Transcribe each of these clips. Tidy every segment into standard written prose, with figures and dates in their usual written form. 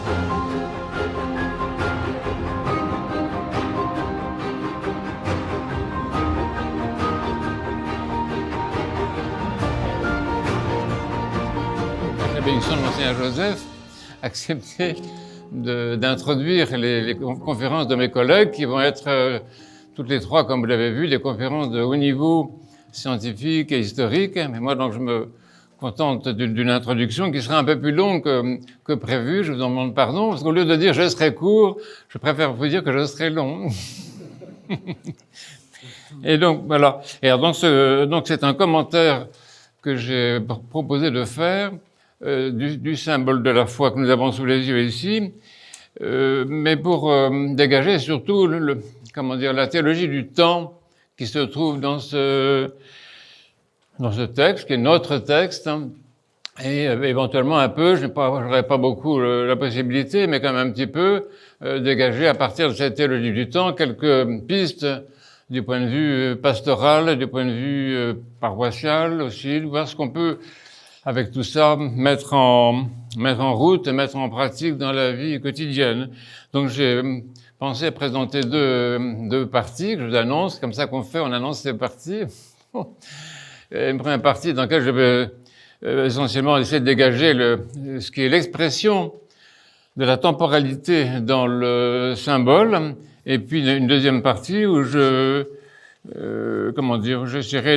La bénédiction de Monseigneur Joseph accepté d'introduire les conférences de mes collègues qui vont être toutes les trois, comme vous l'avez vu, des conférences de haut niveau scientifique et historique. Mais moi, donc, je me contente d'une introduction qui sera un peu plus longue que prévu. Je vous en demande pardon, parce qu'au lieu de dire je serai court, je préfère vous dire que je serai long. Et donc, voilà. Et alors, donc, c'est un commentaire que j'ai proposé de faire du symbole de la foi que nous avons sous les yeux ici, mais pour dégager surtout la théologie du temps qui se trouve dans ce texte, qui est notre texte, et éventuellement un peu, je n'aurais pas beaucoup la possibilité, mais quand même un petit peu, dégager à partir de cette théologie du temps quelques pistes du point de vue pastoral, du point de vue paroissial aussi, voir ce qu'on peut, avec tout ça, mettre en route et mettre en pratique dans la vie quotidienne. Donc j'ai pensé présenter deux parties que je vous annonce, comme ça qu'on fait, on annonce ces parties. Une première partie dans laquelle je vais essentiellement essayer de dégager ce qui est l'expression de la temporalité dans le symbole, et puis une deuxième partie où j'essaierai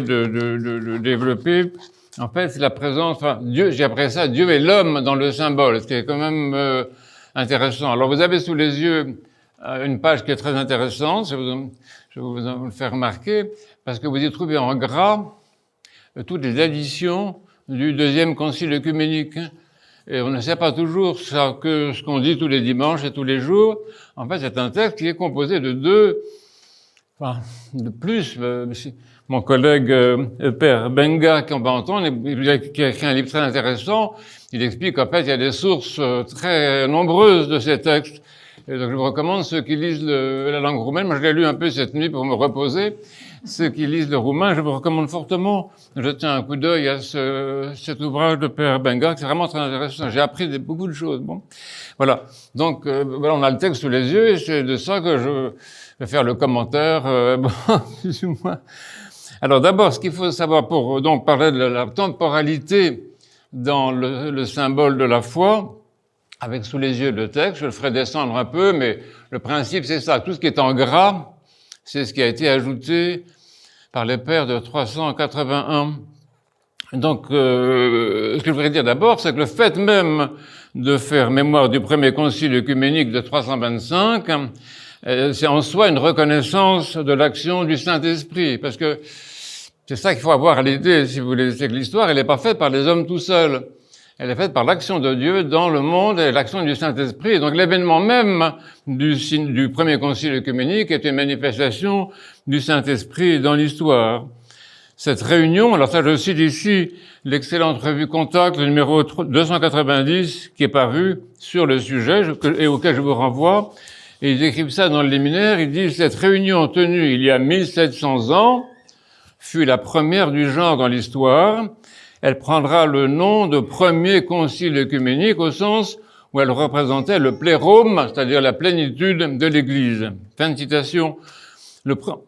de développer, en fait, c'est la présence, Dieu, j'ai appelé ça Dieu et l'homme dans le symbole, ce qui est quand même intéressant. Alors vous avez sous les yeux une page qui est très intéressante, je vais vous le faire remarquer, parce que vous y trouvez en gras toutes les additions du deuxième concile œcuménique. Et on ne sait pas toujours ce qu'on dit tous les dimanches et tous les jours. En fait, c'est un texte qui est composé de plus. Mon collègue Père Benga, qu'on va entendre, qui a écrit un livre très intéressant, il explique qu'en fait, il y a des sources très nombreuses de ces textes. Et donc, je vous recommande ceux qui lisent la langue roumaine. Moi, je l'ai lu un peu cette nuit pour me reposer. Ceux qui lisent le roumain, je vous recommande fortement de jeter un coup d'œil à cet ouvrage de Père Benga, qui est vraiment très intéressant. J'ai appris beaucoup de choses. Bon, voilà. Donc, voilà, on a le texte sous les yeux, et c'est de ça que je vais faire le commentaire, plus ou moins. Alors, d'abord, ce qu'il faut savoir pour donc parler de la temporalité dans le symbole de la foi, avec sous les yeux le texte, je le ferai descendre un peu, mais le principe, c'est ça. Tout ce qui est en gras, c'est ce qui a été ajouté par les pères de 381. Donc, ce que je voudrais dire d'abord, c'est que le fait même de faire mémoire du premier concile œcuménique de 325, c'est en soi une reconnaissance de l'action du Saint-Esprit, parce que c'est ça qu'il faut avoir à l'idée, si vous voulez, c'est que l'histoire, elle n'est pas faite par les hommes tout seuls. Elle est faite par l'action de Dieu dans le monde et l'action du Saint-Esprit. Et donc l'événement même du premier concile œcuménique est une manifestation du Saint-Esprit dans l'histoire. Cette réunion, alors ça je cite ici l'excellente revue Contact, le numéro 290, qui est paru sur le sujet et auquel je vous renvoie. Et ils écrivent ça dans le liminaire, ils disent « Cette réunion tenue il y a 1700 ans fut la première du genre dans l'histoire. Elle prendra le nom de premier concile œcuménique au sens où elle représentait le plérôme, c'est-à-dire la plénitude de l'Église. » Fin de citation.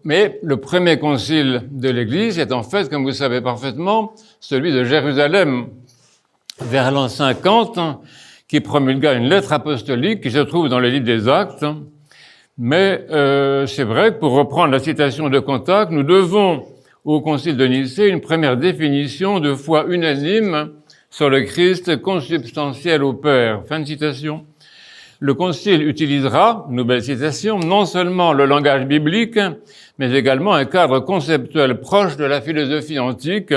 Mais le premier concile de l'Église est en fait, comme vous savez parfaitement, celui de Jérusalem, vers l'an 50, qui promulgua une lettre apostolique qui se trouve dans le livre des Actes. Mais c'est vrai que pour reprendre la citation de Contact, nous devons au Concile de Nicée une première définition de foi unanime sur le Christ consubstantiel au Père. Fin de citation. Le Concile utilisera, nouvelle citation, non seulement le langage biblique, mais également un cadre conceptuel proche de la philosophie antique.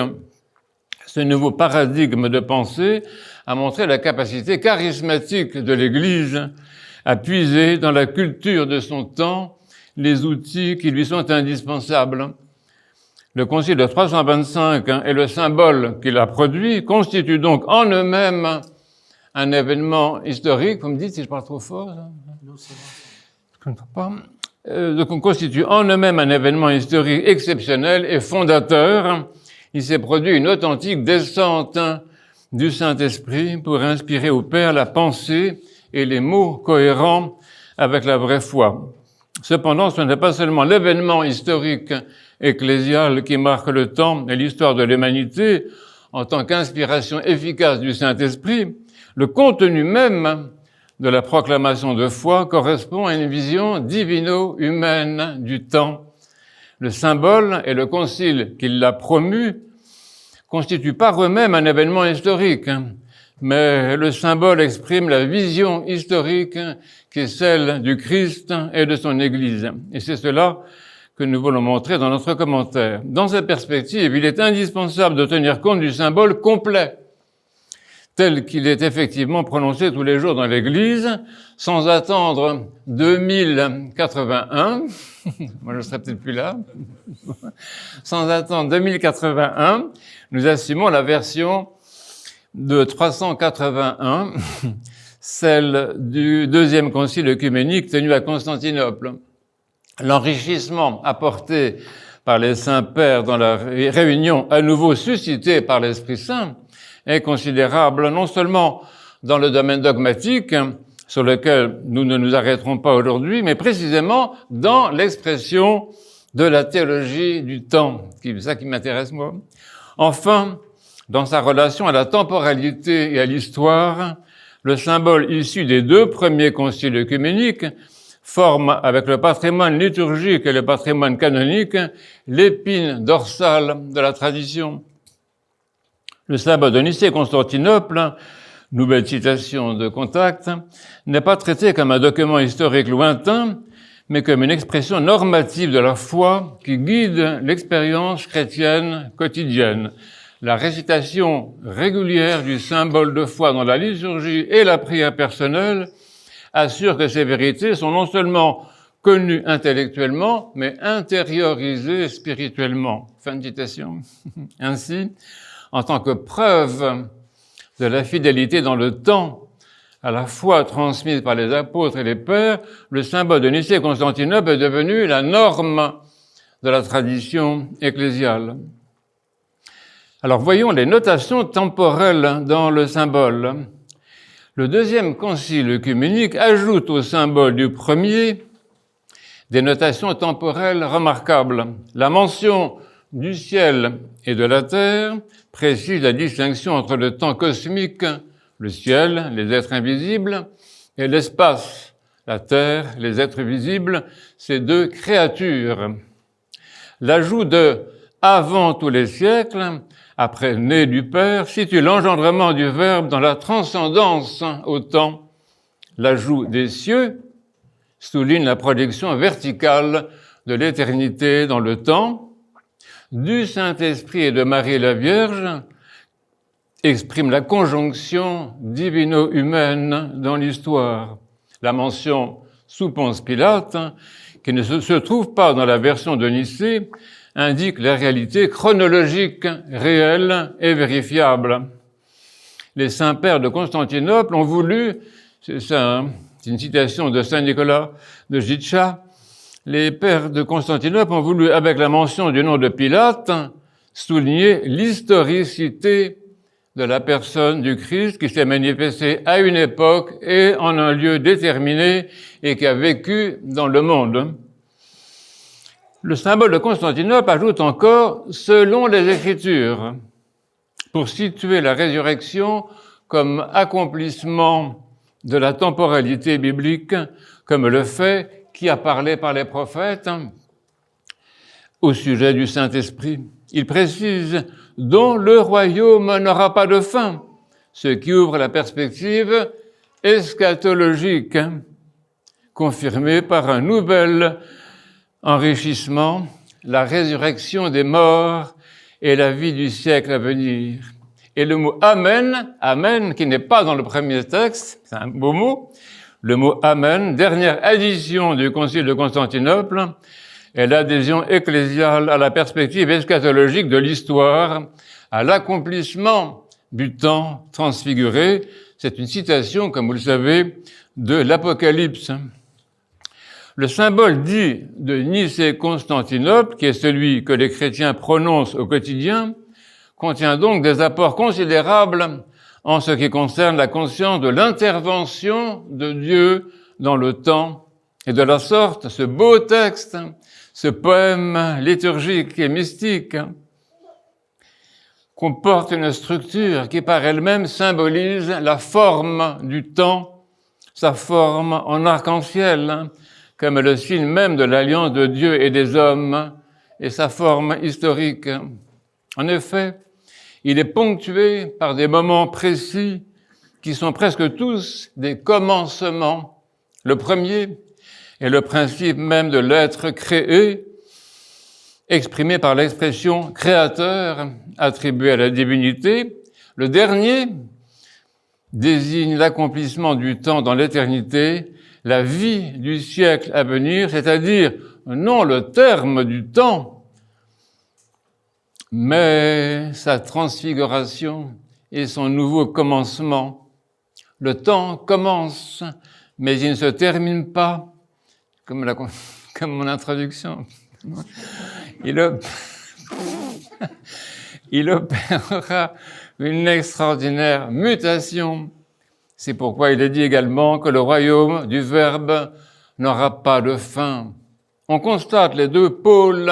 Ce nouveau paradigme de pensée a montré la capacité charismatique de l'Église à puiser dans la culture de son temps les outils qui lui sont indispensables. Le Concile de 325 et le symbole qu'il a produit constituent donc en eux-mêmes un événement historique. Vous me dites si je parle trop fort? Non, c'est bon. Je ne comprends pas. Donc on constitue en eux-mêmes un événement historique exceptionnel et fondateur. Il s'est produit une authentique descente du Saint-Esprit pour inspirer au Père la pensée et les mots cohérents avec la vraie foi. Cependant, ce n'est pas seulement l'événement historique ecclésial qui marque le temps et l'histoire de l'humanité en tant qu'inspiration efficace du Saint-Esprit. Le contenu même de la proclamation de foi correspond à une vision divino-humaine du temps. Le symbole et le concile qui l'a promu constituent par eux-mêmes un événement historique, mais le symbole exprime la vision historique qui est celle du Christ et de son Église. Et c'est cela que nous voulons montrer dans notre commentaire. Dans cette perspective, il est indispensable de tenir compte du symbole complet, tel qu'il est effectivement prononcé tous les jours dans l'Église, sans attendre 2081, moi je ne serai peut-être plus là, sans attendre 2081, nous assumons la version de 381, celle du deuxième concile œcuménique tenu à Constantinople. L'enrichissement apporté par les saints pères dans la réunion à nouveau suscitée par l'Esprit Saint est considérable non seulement dans le domaine dogmatique, sur lequel nous ne nous arrêterons pas aujourd'hui, mais précisément dans l'expression de la théologie du temps, c'est ça qui m'intéresse moi. Enfin, dans sa relation à la temporalité et à l'histoire, le symbole issu des deux premiers conciles œcuméniques forme, avec le patrimoine liturgique et le patrimoine canonique, l'épine dorsale de la tradition. Le symbole de Nicée-Constantinople, nouvelle citation de Contact, n'est pas traité comme un document historique lointain, mais comme une expression normative de la foi qui guide l'expérience chrétienne quotidienne. La récitation régulière du symbole de foi dans la liturgie et la prière personnelle assure que ces vérités sont non seulement connues intellectuellement, mais intériorisées spirituellement. Fin de citation. Ainsi, en tant que preuve de la fidélité dans le temps à la foi transmise par les apôtres et les pères, le symbole de Nicée-Constantinople est devenu la norme de la tradition ecclésiale. Alors voyons les notations temporelles dans le symbole. Le deuxième concile œcuménique ajoute au symbole du premier des notations temporelles remarquables. La mention du ciel et de la terre précise la distinction entre le temps cosmique, le ciel, les êtres invisibles, et l'espace, la terre, les êtres visibles, ces deux créatures. L'ajout de « avant tous les siècles » après né du Père, situe l'engendrement du Verbe dans la transcendance au temps. L'ajout des cieux souligne la projection verticale de l'éternité dans le temps. Du Saint-Esprit et de Marie la Vierge exprime la conjonction divino-humaine dans l'histoire. La mention sous Ponce Pilate, qui ne se trouve pas dans la version de Nicée, indique la réalité chronologique, réelle et vérifiable. Les saints pères de Constantinople ont voulu, c'est ça, hein, c'est une citation de Saint Nicolas de Gytcha, les pères de Constantinople ont voulu, avec la mention du nom de Pilate, souligner l'historicité de la personne du Christ qui s'est manifestée à une époque et en un lieu déterminé et qui a vécu dans le monde. Le symbole de Constantinople ajoute encore « selon les Écritures » pour situer la résurrection comme accomplissement de la temporalité biblique, comme le fait qui a parlé par les prophètes au sujet du Saint-Esprit. Il précise « dont le royaume n'aura pas de fin », ce qui ouvre la perspective eschatologique, confirmée par un nouvel enrichissement, la résurrection des morts et la vie du siècle à venir. Et le mot « Amen », « Amen » qui n'est pas dans le premier texte, c'est un beau mot, le mot « Amen », dernière addition du Concile de Constantinople, est l'adhésion ecclésiale à la perspective eschatologique de l'histoire, à l'accomplissement du temps transfiguré. C'est une citation, comme vous le savez, de l'Apocalypse. Le symbole dit de Nicée-Constantinople, qui est celui que les chrétiens prononcent au quotidien, contient donc des apports considérables en ce qui concerne la conscience de l'intervention de Dieu dans le temps. Et de la sorte, ce beau texte, ce poème liturgique et mystique, comporte une structure qui par elle-même symbolise la forme du temps, sa forme en arc-en-ciel, comme le signe même de l'alliance de Dieu et des hommes, et sa forme historique. En effet, il est ponctué par des moments précis qui sont presque tous des commencements. Le premier est le principe même de l'être créé, exprimé par l'expression créateur attribuée à la divinité. Le dernier désigne l'accomplissement du temps dans l'éternité, la vie du siècle à venir, c'est-à-dire non le terme du temps, mais sa transfiguration et son nouveau commencement. Le temps commence, mais il ne se termine pas, comme mon introduction. Il opérera une extraordinaire mutation. C'est pourquoi il est dit également que le royaume du Verbe n'aura pas de fin. On constate les deux pôles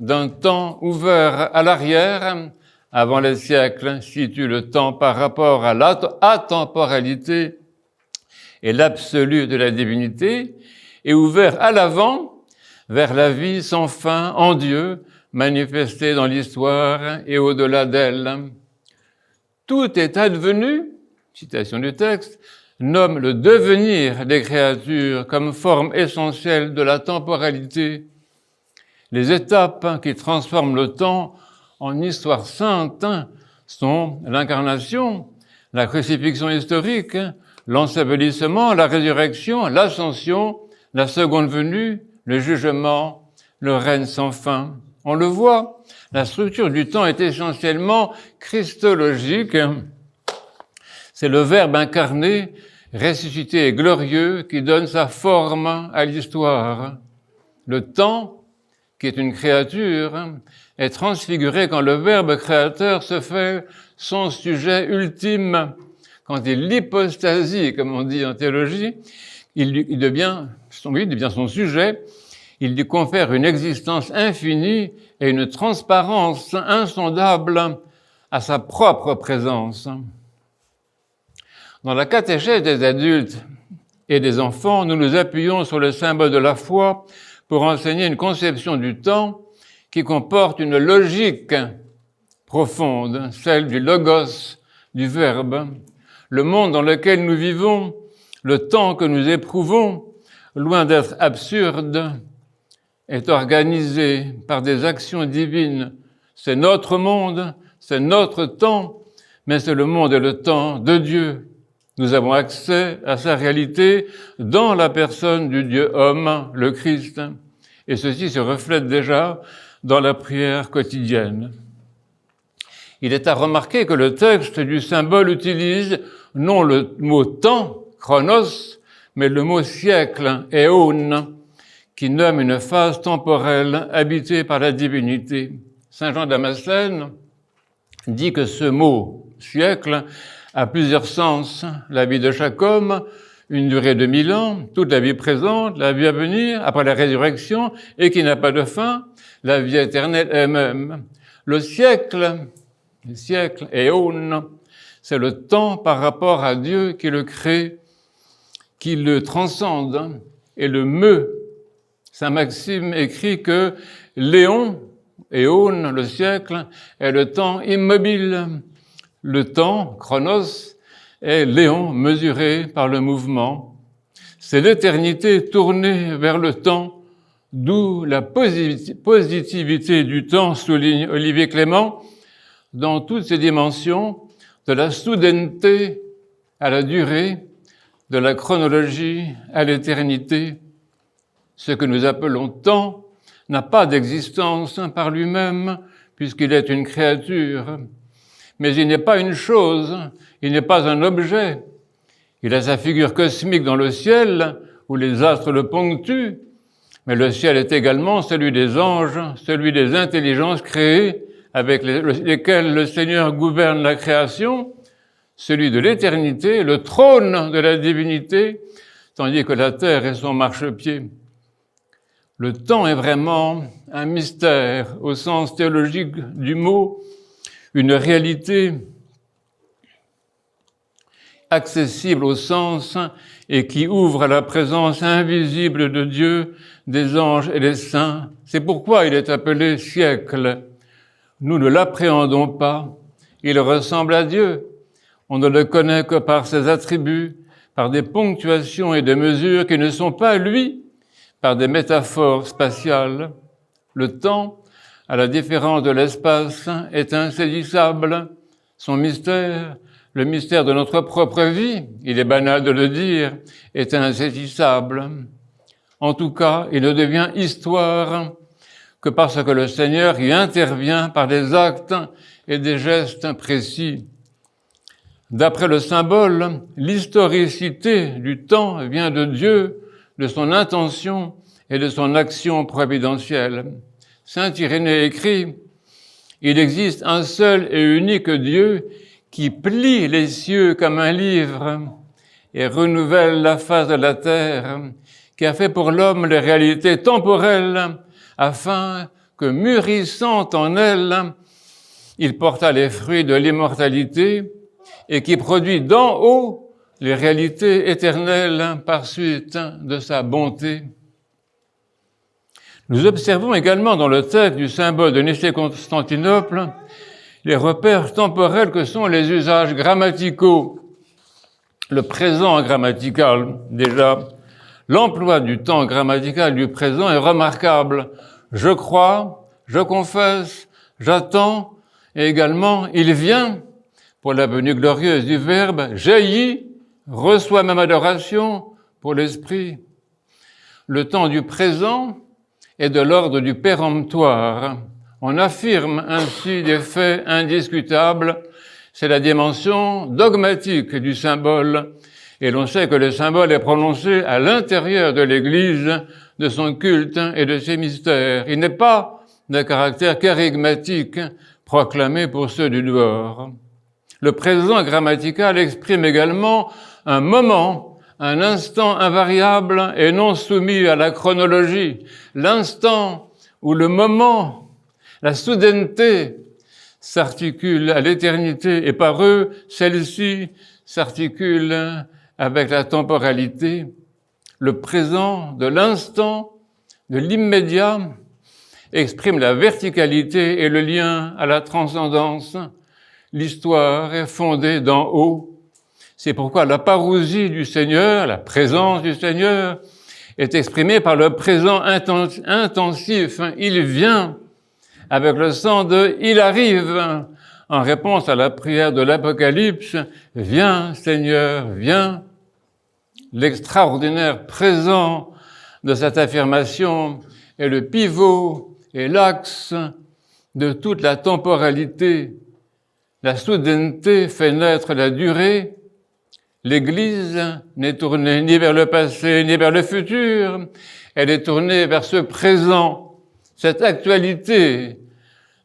d'un temps ouvert à l'arrière, avant les siècles, situe le temps par rapport à l'atemporalité et l'absolu de la divinité, et ouvert à l'avant, vers la vie sans fin en Dieu, manifestée dans l'histoire et au-delà d'elle. Tout est advenu, citation du texte, nomme le devenir des créatures comme forme essentielle de la temporalité. Les étapes qui transforment le temps en histoire sainte sont l'incarnation, la crucifixion historique, l'ensevelissement, la résurrection, l'ascension, la seconde venue, le jugement, le règne sans fin. On le voit, la structure du temps est essentiellement christologique. C'est le Verbe incarné, ressuscité et glorieux, qui donne sa forme à l'histoire. Le temps, qui est une créature, est transfiguré quand le Verbe créateur se fait son sujet ultime. Quand il l'hypostasie, comme on dit en théologie, il devient son sujet, il lui confère une existence infinie et une transparence insondable à sa propre présence. Dans la catéchèse des adultes et des enfants, nous nous appuyons sur le symbole de la foi pour enseigner une conception du temps qui comporte une logique profonde, celle du logos, du Verbe. Le monde dans lequel nous vivons, le temps que nous éprouvons, loin d'être absurde, est organisé par des actions divines. C'est notre monde, c'est notre temps, mais c'est le monde et le temps de Dieu. Nous avons accès à sa réalité dans la personne du Dieu homme, le Christ. Et ceci se reflète déjà dans la prière quotidienne. Il est à remarquer que le texte du symbole utilise non le mot temps, chronos, mais le mot siècle, éon, qui nomme une phase temporelle habitée par la divinité. Saint Jean Damascène dit que ce mot siècle a plusieurs sens. La vie de chaque homme, une durée de 1000 ans, toute la vie présente, la vie à venir, après la résurrection, et qui n'a pas de fin, la vie éternelle elle-même. Le siècle, éon, c'est le temps par rapport à Dieu qui le crée, qui le transcende et le meut. Saint Maxime écrit que l'éon, éon, le siècle, est le temps immobile. Le temps, chronos, est l'éon mesuré par le mouvement. C'est l'éternité tournée vers le temps, d'où la positivité du temps, souligne Olivier Clément, dans toutes ses dimensions, de la soudaineté à la durée, de la chronologie à l'éternité. Ce que nous appelons temps n'a pas d'existence par lui-même, puisqu'il est une créature. Mais il n'est pas une chose, il n'est pas un objet. Il a sa figure cosmique dans le ciel, où les astres le ponctuent, mais le ciel est également celui des anges, celui des intelligences créées, avec lesquelles le Seigneur gouverne la création, celui de l'éternité, le trône de la divinité, tandis que la terre est son marchepied. Le temps est vraiment un mystère au sens théologique du mot, une réalité accessible au sens et qui ouvre à la présence invisible de Dieu, des anges et des saints. C'est pourquoi il est appelé siècle. Nous ne l'appréhendons pas. Il ressemble à Dieu. On ne le connaît que par ses attributs, par des ponctuations et des mesures qui ne sont pas lui, par des métaphores spatiales. Le temps, à la différence de l'espace, est insaisissable. Son mystère, le mystère de notre propre vie, il est banal de le dire, est insaisissable. En tout cas, il ne devient histoire que parce que le Seigneur y intervient par des actes et des gestes précis. D'après le symbole, l'historicité du temps vient de Dieu, de son intention et de son action providentielle. Saint Irénée écrit « Il existe un seul et unique Dieu qui plie les cieux comme un livre et renouvelle la face de la terre, qui a fait pour l'homme les réalités temporelles, afin que, mûrissant en elles, il porta les fruits de l'immortalité et qui produit d'en haut les réalités éternelles par suite de sa bonté. » Nous observons également dans le texte du symbole de Nicée-Constantinople les repères temporels que sont les usages grammaticaux. Le présent grammatical, déjà, l'emploi du temps grammatical du présent est remarquable. Je crois, je confesse, j'attends, et également il vient, pour la venue glorieuse du Verbe, jaillit, reçoit même adoration pour l'Esprit. Le temps du présent est de l'ordre du péremptoire. On affirme ainsi des faits indiscutables. C'est la dimension dogmatique du symbole. Et l'on sait que le symbole est prononcé à l'intérieur de l'Église, de son culte et de ses mystères. Il n'est pas de caractère kérigmatique proclamé pour ceux du dehors. Le présent grammatical exprime également un moment, un instant invariable et non soumis à la chronologie. L'instant où le moment, la soudaineté s'articule à l'éternité et par eux, celle-ci s'articule avec la temporalité. Le présent de l'instant, de l'immédiat, exprime la verticalité et le lien à la transcendance. L'histoire est fondée d'en haut. C'est pourquoi la parousie du Seigneur, la présence du Seigneur, est exprimée par le présent intensif. Il vient avec le sens de « il arrive » en réponse à la prière de l'Apocalypse « Viens Seigneur, viens ». L'extraordinaire présent de cette affirmation est le pivot et l'axe de toute la temporalité. La soudaineté fait naître la durée. L'Église n'est tournée ni vers le passé ni vers le futur. Elle est tournée vers ce présent, cette actualité,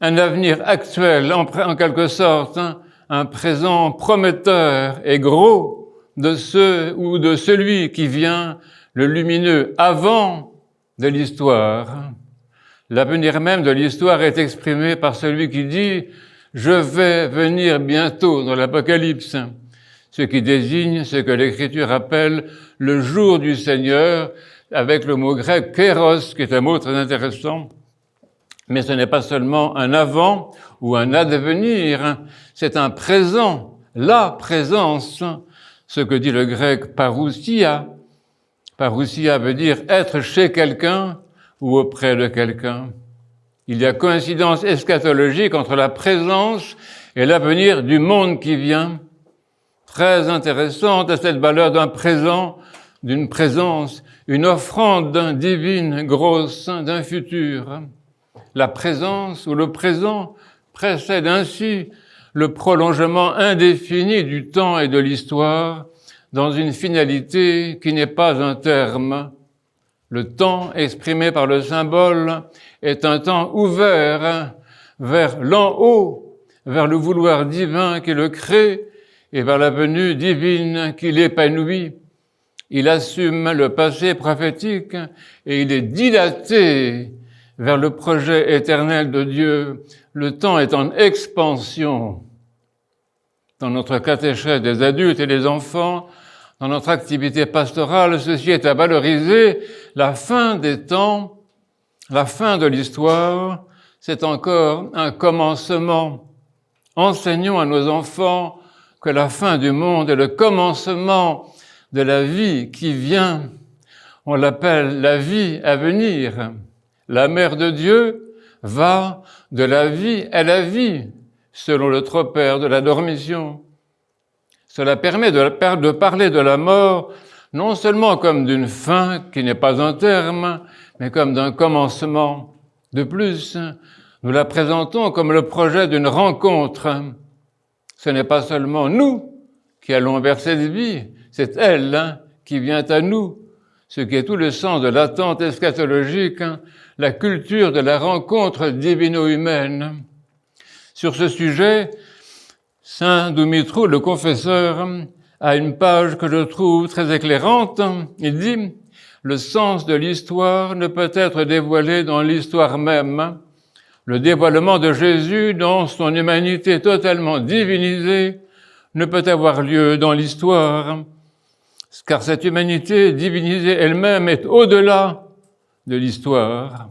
un avenir actuel, en quelque sorte, un présent prometteur et gros de ce ou de celui qui vient, le lumineux, avant de l'histoire. L'avenir même de l'histoire est exprimé par celui qui dit « Je vais venir bientôt » dans l'Apocalypse, ce qui désigne ce que l'Écriture appelle le jour du Seigneur, avec le mot grec « kéros », qui est un mot très intéressant. Mais ce n'est pas seulement un avant ou un advenir, c'est un présent, la présence, ce que dit le grec « parousia ». Parousia veut dire être chez quelqu'un ou auprès de quelqu'un. Il y a coïncidence eschatologique entre la présence et l'avenir du monde qui vient. Très intéressante est cette valeur d'un présent, d'une présence, une offrande divine grosse d'un futur. La présence ou le présent précède ainsi le prolongement indéfini du temps et de l'histoire dans une finalité qui n'est pas un terme. Le temps exprimé par le symbole est un temps ouvert vers l'en haut, vers le vouloir divin qui le crée et vers la venue divine qui l'épanouit. Il assume le passé prophétique et il est dilaté vers le projet éternel de Dieu. Le temps est en expansion. Dans notre catéchèse des adultes et des enfants, dans notre activité pastorale, ceci est à valoriser. La fin des temps, la fin de l'histoire, c'est encore un commencement. Enseignons à nos enfants que la fin du monde est le commencement de la vie qui vient. On l'appelle la vie à venir. La Mère de Dieu va de la vie à la vie, selon le tropère de la dormition. Cela permet de parler de la mort non seulement comme d'une fin qui n'est pas un terme, mais comme d'un commencement. De plus, nous la présentons comme le projet d'une rencontre. Ce n'est pas seulement nous qui allons vers cette vie, c'est elle qui vient à nous, ce qui est tout le sens de l'attente eschatologique, la culture de la rencontre divino-humaine. Sur ce sujet, Saint Dumitru, le confesseur, a une page que je trouve très éclairante. Il dit « Le sens de l'histoire ne peut être dévoilé dans l'histoire même. Le dévoilement de Jésus dans son humanité totalement divinisée ne peut avoir lieu dans l'histoire, car cette humanité divinisée elle-même est au-delà de l'histoire.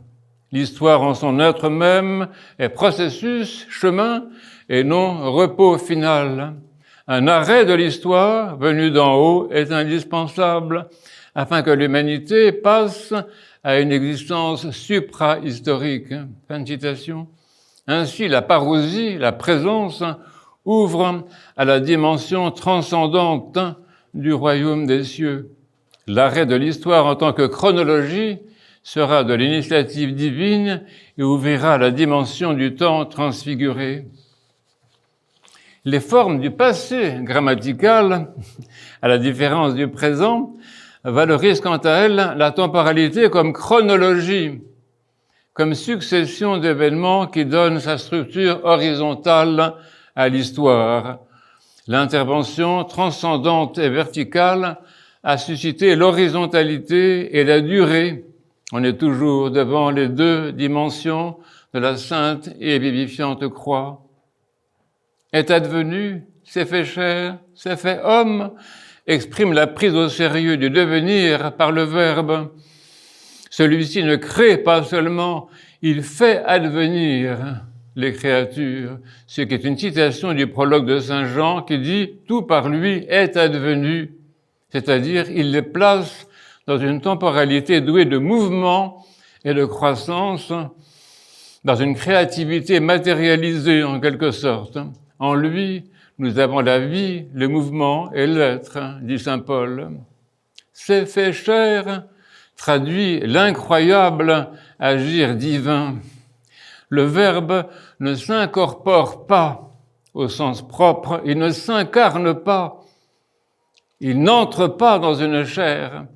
L'histoire en son être même est processus, chemin, et non repos final. Un arrêt de l'histoire, venu d'en haut, est indispensable afin que l'humanité passe à une existence supra-historique. » Fin de citation. Ainsi, la parousie, la présence, ouvre à la dimension transcendante du royaume des cieux. L'arrêt de l'histoire en tant que chronologie sera de l'initiative divine et ouvrira la dimension du temps transfiguré. Les formes du passé grammatical, à la différence du présent, valorisent quant à elles la temporalité comme chronologie, comme succession d'événements qui donnent sa structure horizontale à l'histoire. L'intervention transcendante et verticale a suscité l'horizontalité et la durée. On est toujours devant les deux dimensions de la sainte et vivifiante croix. Est advenu, s'est fait chair, s'est fait homme, exprime la prise au sérieux du devenir par le Verbe. Celui-ci ne crée pas seulement, il fait advenir les créatures, ce qui est une citation du prologue de Saint Jean qui dit « Tout par lui est advenu », c'est-à-dire il les place dans une temporalité douée de mouvement et de croissance, dans une créativité matérialisée en quelque sorte. En lui, nous avons la vie, le mouvement et l'être, dit saint Paul. C'est fait chair traduit l'incroyable agir divin. Le Verbe ne s'incorpore pas au sens propre, il ne s'incarne pas, il n'entre pas dans une chair,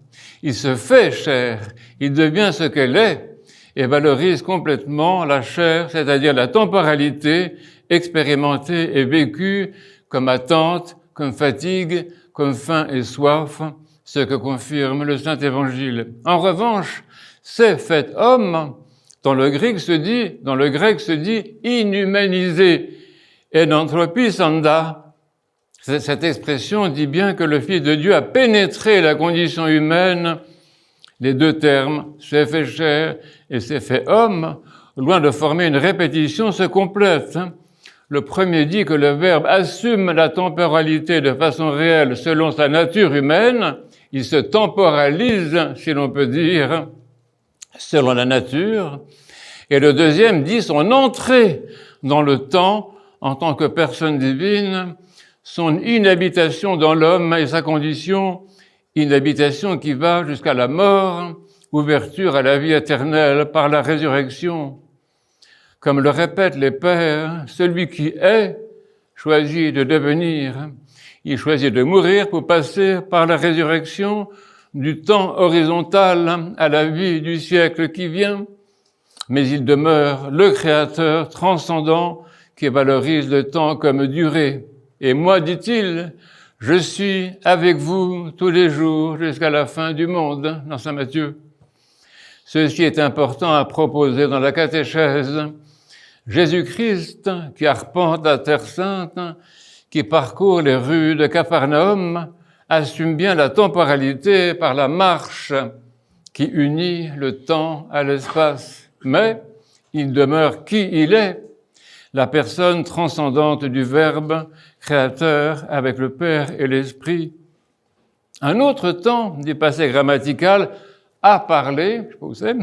il se fait chair, il devient ce qu'elle est et valorise complètement la chair, c'est-à-dire la temporalité expérimentée et vécue comme attente, comme fatigue, comme faim et soif, ce que confirme le Saint-Évangile. En revanche, c'est fait homme, dans le grec se dit inhumanisé, enanthropisanda. Cette expression dit bien que le Fils de Dieu a pénétré la condition humaine. Les deux termes, c'est fait chair et c'est fait homme, loin de former une répétition, se complètent. Le premier dit que le Verbe assume la temporalité de façon réelle selon sa nature humaine. Il se temporalise, si l'on peut dire, selon la nature. Et le deuxième dit son entrée dans le temps en tant que personne divine, son inhabitation dans l'homme et sa condition, inhabitation qui va jusqu'à la mort, ouverture à la vie éternelle par la résurrection. Comme le répètent les pères, celui qui est choisit de devenir. Il choisit de mourir pour passer par la résurrection du temps horizontal à la vie du siècle qui vient. Mais il demeure le Créateur transcendant qui valorise le temps comme durée. Et moi, dit-il, je suis avec vous tous les jours jusqu'à la fin du monde, dans Saint Matthieu. Ceci est important à proposer dans la catéchèse. Jésus-Christ, qui arpente la Terre Sainte, qui parcourt les rues de Capharnaüm, assume bien la temporalité par la marche qui unit le temps à l'espace. Mais il demeure qui il est, la personne transcendante du Verbe, créateur avec le Père et l'Esprit. Un autre temps du passé grammatical, a parlé, je sais pas où c'est,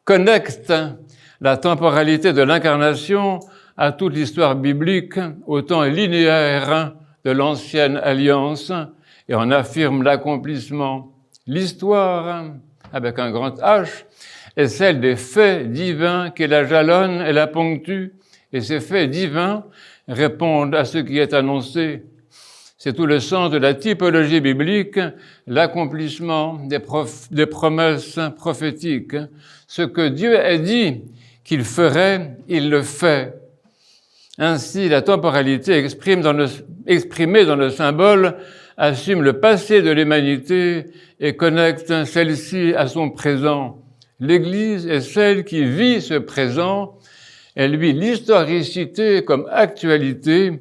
connecte la temporalité de l'incarnation à toute l'histoire biblique, au temps linéaire de l'ancienne alliance, et en affirme l'accomplissement. L'histoire, avec un grand H, est celle des faits divins qui la jalonnent et la ponctuent, et ces faits divins répondent à ce qui est annoncé. C'est tout le sens de la typologie biblique, l'accomplissement des promesses prophétiques. Ce que Dieu a dit qu'il ferait, il le fait. Ainsi, la temporalité exprimée dans le symbole assume le passé de l'humanité et connecte celle-ci à son présent. L'Église est celle qui vit ce présent. Elle vit l'historicité comme actualité,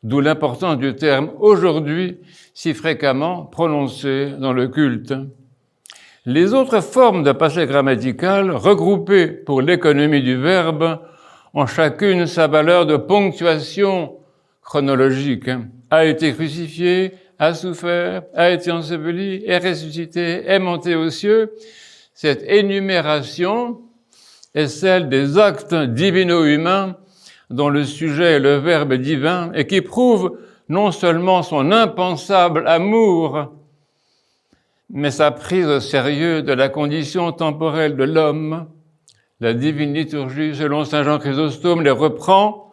d'où l'importance du terme « aujourd'hui » si fréquemment prononcé dans le culte. Les autres formes de passé grammatical, regroupées pour l'économie du verbe, ont chacune sa valeur de ponctuation chronologique. A été crucifié, a souffert, a été enseveli, est ressuscité, est monté aux cieux. Cette énumération est celle des actes divino-humains dont le sujet est le Verbe divin et qui prouve non seulement son impensable amour, mais sa prise au sérieux de la condition temporelle de l'homme. La divine liturgie, selon saint Jean Chrysostome, les reprend.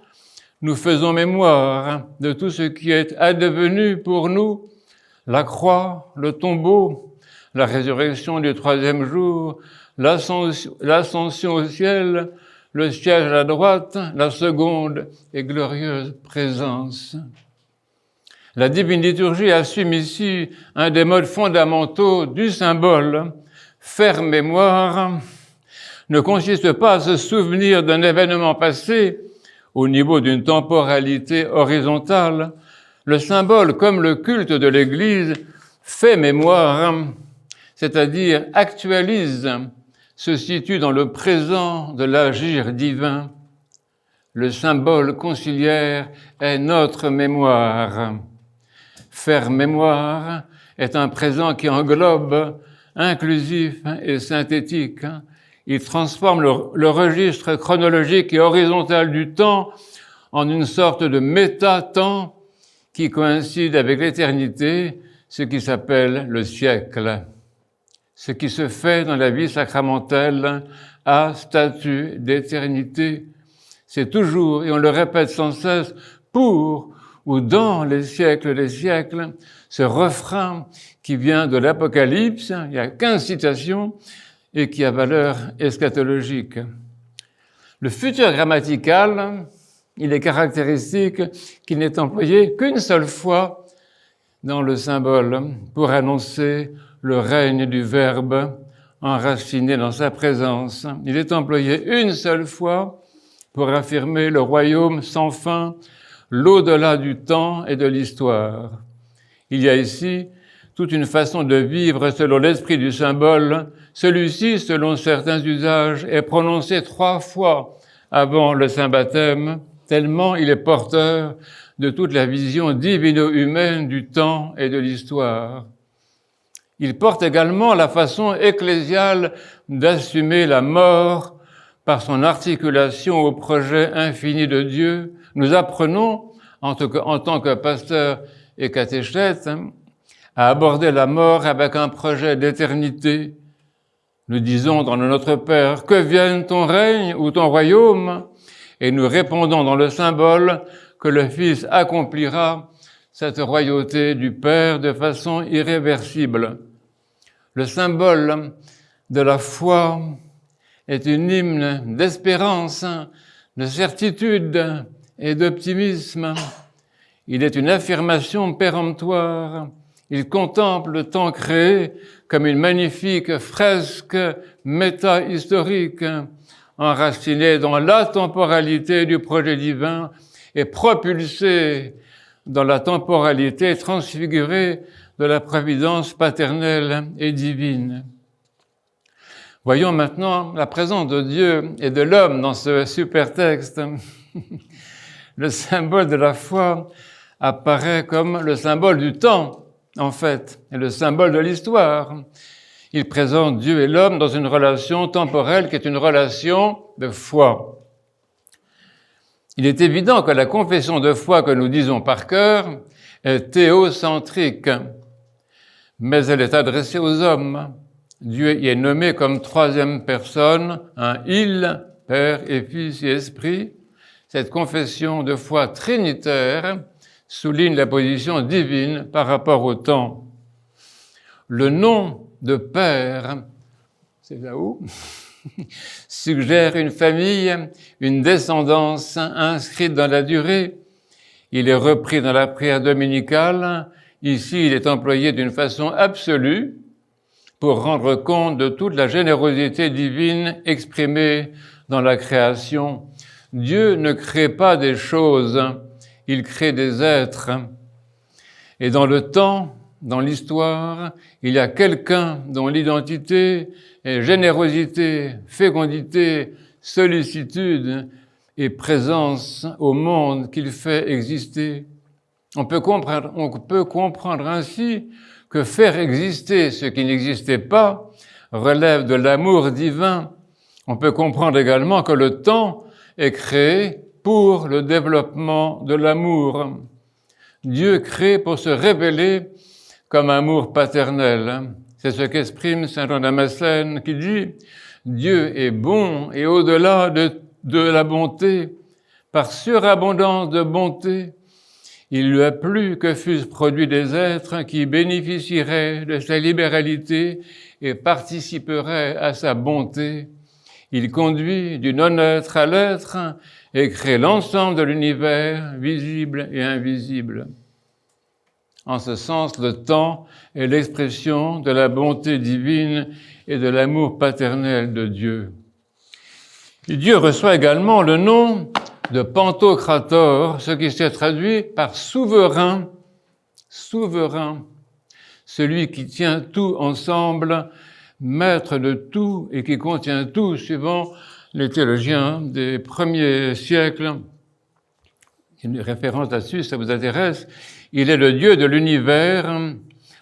Nous faisons mémoire de tout ce qui est advenu pour nous, la croix, le tombeau, la résurrection du troisième jour, l'ascension au ciel, le siège à la droite, la seconde et glorieuse présence. La divine liturgie assume ici un des modes fondamentaux du symbole. Faire mémoire ne consiste pas à se souvenir d'un événement passé au niveau d'une temporalité horizontale. Le symbole, comme le culte de l'Église, fait mémoire, c'est-à-dire actualise, se situe dans le présent de l'agir divin. Le symbole conciliaire est notre mémoire. Faire mémoire est un présent qui englobe, inclusif et synthétique. Il transforme le registre chronologique et horizontal du temps en une sorte de méta-temps qui coïncide avec l'éternité, ce qui s'appelle le siècle. Ce qui se fait dans la vie sacramentelle a statut d'éternité. C'est toujours, et on le répète sans cesse, pour ou dans les siècles, ce refrain qui vient de l'Apocalypse, il y a 15 citations, et qui a valeur eschatologique. Le futur grammatical, il est caractéristique qu'il n'est employé qu'une seule fois dans le symbole pour annoncer le règne du Verbe enraciné dans sa présence. Il est employé une seule fois pour affirmer le royaume sans fin, l'au-delà du temps et de l'histoire. Il y a ici toute une façon de vivre selon l'esprit du symbole. Celui-ci, selon certains usages, est prononcé 3 fois avant le saint baptême, tellement il est porteur de toute la vision divino-humaine du temps et de l'histoire. Il porte également la façon ecclésiale d'assumer la mort par son articulation au projet infini de Dieu. Nous apprenons, en tant que pasteur et catéchète, à aborder la mort avec un projet d'éternité. Nous disons dans le Notre Père, « Que vienne ton règne ou ton royaume ?» Et nous répondons dans le symbole que le Fils accomplira cette royauté du Père de façon irréversible. Le symbole de la foi est une hymne d'espérance, de certitude et d'optimisme. Il est une affirmation péremptoire. Il contemple le temps créé comme une magnifique fresque métahistorique, enracinée dans la temporalité du projet divin et propulsée dans la temporalité transfigurée de la providence paternelle et divine. Voyons maintenant la présence de Dieu et de l'homme dans ce super texte. Le symbole de la foi apparaît comme le symbole du temps, en fait, et le symbole de l'histoire. Il présente Dieu et l'homme dans une relation temporelle qui est une relation de foi. Il est évident que la confession de foi que nous disons par cœur est théocentrique, mais elle est adressée aux hommes. Dieu y est nommé comme troisième personne, un « il », Père et Fils et Esprit. Cette confession de foi trinitaire souligne la position divine par rapport au temps. Le nom de Père, c'est là où, suggère une famille, une descendance inscrite dans la durée. Il est repris dans la prière dominicale. Ici, il est employé d'une façon absolue pour rendre compte de toute la générosité divine exprimée dans la création. Dieu ne crée pas des choses, il crée des êtres. Et dans le temps, dans l'histoire, il y a quelqu'un dont l'identité est générosité, fécondité, sollicitude et présence au monde qu'il fait exister. On peut comprendre ainsi que faire exister ce qui n'existait pas relève de l'amour divin. On peut comprendre également que le temps est créé pour le développement de l'amour. Dieu crée pour se révéler comme amour paternel. C'est ce qu'exprime saint Jean Damascène qui dit « Dieu est bon et au-delà de la bonté, par surabondance de bonté, il lui a plu que fussent produits des êtres qui bénéficieraient de sa libéralité et participeraient à sa bonté. Il conduit du non-être à l'être et crée l'ensemble de l'univers, visible et invisible. » En ce sens, le temps est l'expression de la bonté divine et de l'amour paternel de Dieu. Et Dieu reçoit également le nom de Pantocrator, ce qui se traduit par souverain, souverain, celui qui tient tout ensemble, maître de tout et qui contient tout, suivant les théologiens des premiers siècles. Une référence là-dessus, ça vous intéresse. Il est le Dieu de l'univers,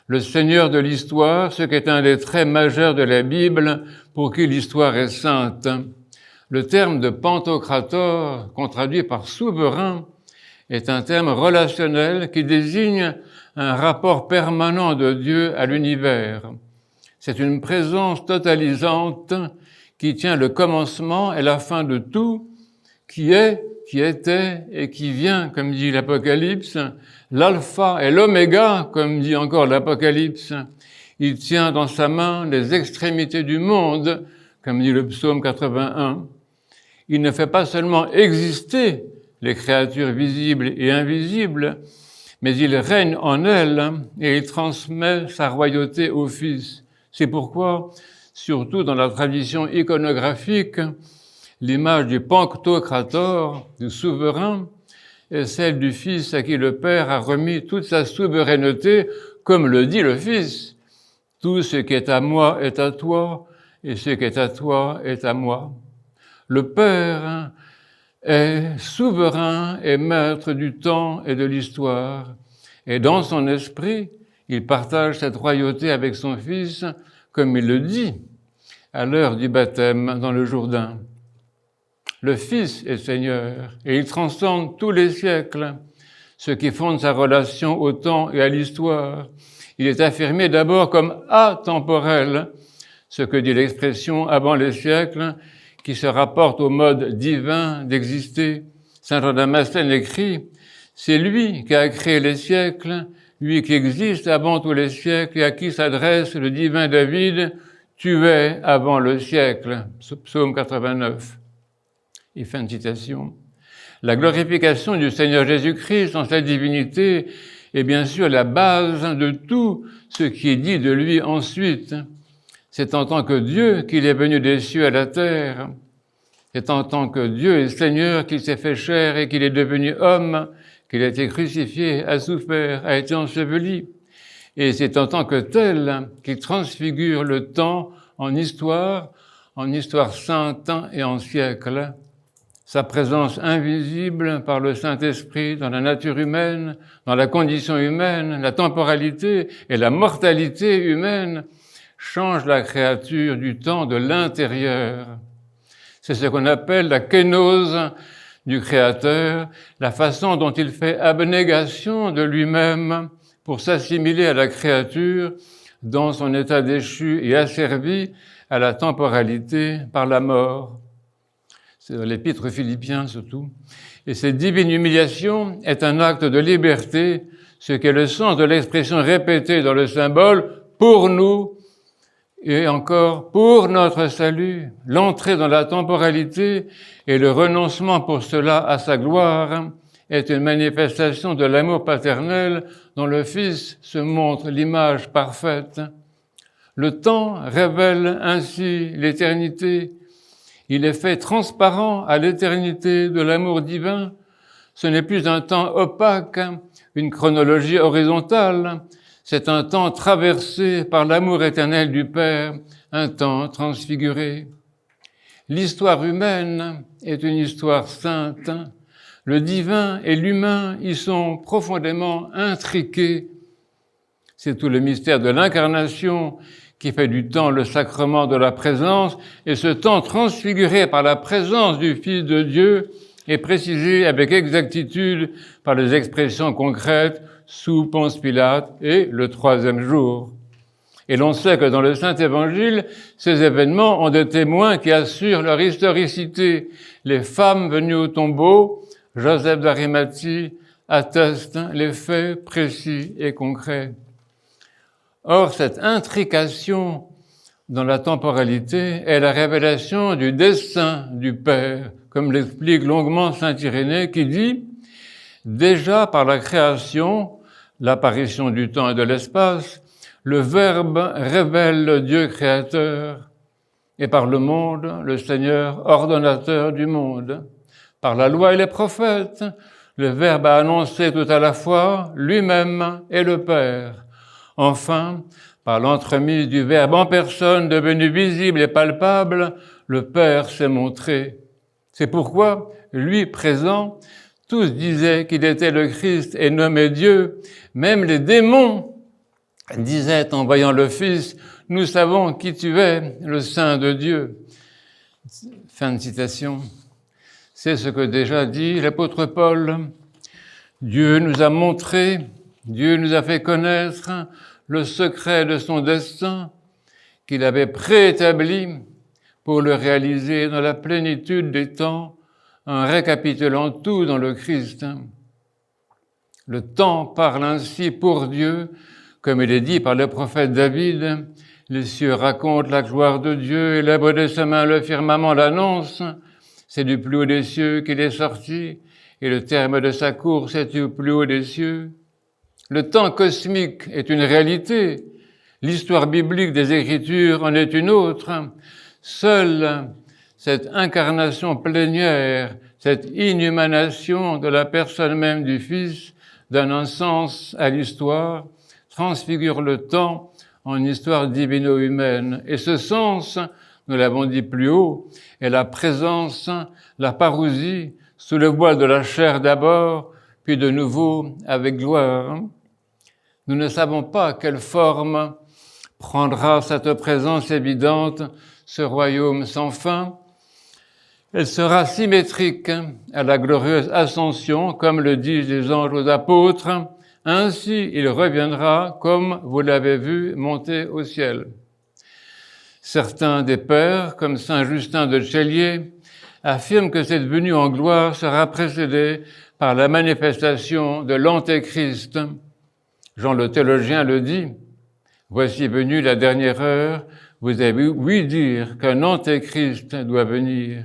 le Seigneur de l'histoire, ce qui est un des traits majeurs de la Bible pour qui l'histoire est sainte. Le terme de Pantocrator, qu'on traduit par souverain, est un terme relationnel qui désigne un rapport permanent de Dieu à l'univers. C'est une présence totalisante qui tient le commencement et la fin de tout, qui est, qui était et qui vient, comme dit l'Apocalypse, l'alpha et l'oméga, comme dit encore l'Apocalypse. Il tient dans sa main les extrémités du monde, comme dit le psaume 81. Il ne fait pas seulement exister les créatures visibles et invisibles, mais il règne en elles et il transmet sa royauté au Fils. C'est pourquoi, surtout dans la tradition iconographique, l'image du Pantocrator, du souverain, est celle du Fils à qui le Père a remis toute sa souveraineté, comme le dit le Fils. Tout ce qui est à moi est à toi, et ce qui est à toi est à moi. Le Père est souverain et maître du temps et de l'histoire, et dans son esprit, il partage cette royauté avec son Fils, comme il le dit à l'heure du baptême dans le Jourdain. Le Fils est Seigneur, et il transcende tous les siècles, ce qui fonde sa relation au temps et à l'histoire. Il est affirmé d'abord comme atemporel, ce que dit l'expression avant les siècles, qui se rapporte au mode divin d'exister. Saint Jean Damascène écrit « C'est lui qui a créé les siècles, lui qui existe avant tous les siècles et à qui s'adresse le divin David, tu es avant le siècle. » Psaume 89. Et fin de citation. La glorification du Seigneur Jésus-Christ en sa divinité est bien sûr la base de tout ce qui est dit de lui ensuite. C'est en tant que Dieu qu'il est venu des cieux à la terre. C'est en tant que Dieu et Seigneur qu'il s'est fait chair et qu'il est devenu homme, qu'il a été crucifié, a souffert, a été enseveli. Et c'est en tant que tel qu'il transfigure le temps en histoire sainte et en siècle. Sa présence invisible par le Saint-Esprit dans la nature humaine, dans la condition humaine, la temporalité et la mortalité humaine change la créature du temps de l'intérieur. C'est ce qu'on appelle la kénose du Créateur, la façon dont il fait abnégation de lui-même pour s'assimiler à la créature dans son état déchu et asservi à la temporalité par la mort. C'est dans l'Épître aux Philippiens surtout. Et cette divine humiliation est un acte de liberté, ce qui est le sens de l'expression répétée dans le symbole « pour nous » et encore « pour notre salut ». L'entrée dans la temporalité et le renoncement pour cela à sa gloire est une manifestation de l'amour paternel dont le Fils se montre l'image parfaite. Le temps révèle ainsi l'éternité. Il est fait transparent à l'éternité de l'amour divin. Ce n'est plus un temps opaque, une chronologie horizontale. C'est un temps traversé par l'amour éternel du Père, un temps transfiguré. L'histoire humaine est une histoire sainte. Le divin et l'humain y sont profondément intriqués. C'est tout le mystère de l'incarnation qui fait du temps le sacrement de la présence, et ce temps transfiguré par la présence du Fils de Dieu est précisé avec exactitude par les expressions concrètes sous Ponce Pilate et le troisième jour. Et l'on sait que dans le Saint-Évangile, ces événements ont des témoins qui assurent leur historicité. Les femmes venues au tombeau, Joseph d'Arimathie, attestent les faits précis et concrets. Or, cette intrication dans la temporalité est la révélation du dessein du Père, comme l'explique longuement saint Irénée, qui dit « Déjà par la création, l'apparition du temps et de l'espace, le Verbe révèle le Dieu créateur, et par le monde, le Seigneur ordonnateur du monde. Par la loi et les prophètes, le Verbe a annoncé tout à la fois lui-même et le Père. Enfin, par l'entremise du Verbe en personne devenu visible et palpable, le Père s'est montré. C'est pourquoi, lui présent, tous disaient qu'il était le Christ et nommé Dieu. Même les démons disaient en voyant le Fils, « Nous savons qui tu es, le Saint de Dieu. » Fin de citation. C'est ce que déjà dit l'apôtre Paul. Dieu nous a montré, Dieu nous a fait connaître le secret de son dessein qu'il avait préétabli pour le réaliser dans la plénitude des temps, en récapitulant tout dans le Christ. Le temps parle ainsi pour Dieu, comme il est dit par le prophète David. Les cieux racontent la gloire de Dieu et l'œuvre de ses mains, le firmament l'annonce. C'est du plus haut des cieux qu'il est sorti, et le terme de sa course est du plus haut des cieux. Le temps cosmique est une réalité. L'histoire biblique des Écritures en est une autre. Seule cette incarnation plénière, cette inhumanation de la personne même du Fils donne un sens à l'histoire, transfigure le temps en histoire divino-humaine. Et ce sens, nous l'avons dit plus haut, est la présence, la parousie, sous le voile de la chair d'abord, puis de nouveau avec gloire. Nous ne savons pas quelle forme prendra cette présence évidente, ce royaume sans fin. Elle sera symétrique à la glorieuse ascension, comme le disent les anges aux apôtres. Ainsi, il reviendra comme vous l'avez vu monter au ciel. Certains des pères, comme saint Justin de Chélier, affirment que cette venue en gloire sera précédée par la manifestation de l'Antéchrist. Jean le théologien le dit, « Voici venue la dernière heure, vous avez ouï dire qu'un Antéchrist doit venir. »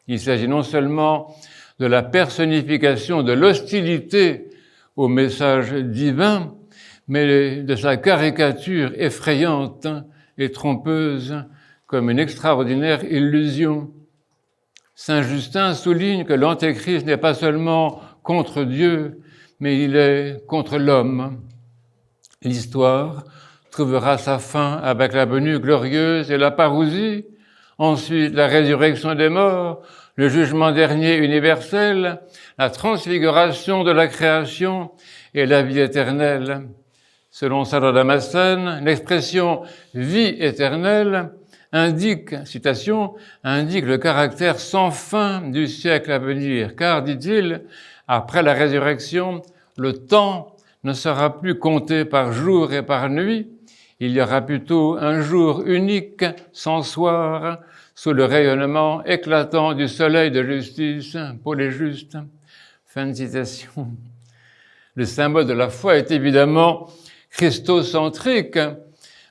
Il s'agit non seulement de la personnification de l'hostilité au message divin, mais de sa caricature effrayante et trompeuse comme une extraordinaire illusion. Saint Justin souligne que l'Antéchrist n'est pas seulement contre Dieu, mais il est contre l'homme. L'histoire trouvera sa fin avec la venue glorieuse et la parousie, ensuite la résurrection des morts, le jugement dernier universel, la transfiguration de la création et la vie éternelle. Selon saint Jean Damascène, l'expression « vie éternelle » indique le caractère sans fin du siècle à venir, car, dit-il, après la résurrection, le temps ne sera plus compté par jour et par nuit, il y aura plutôt un jour unique, sans soir, sous le rayonnement éclatant du soleil de justice pour les justes. Fin de citation. Le symbole de la foi est évidemment christocentrique,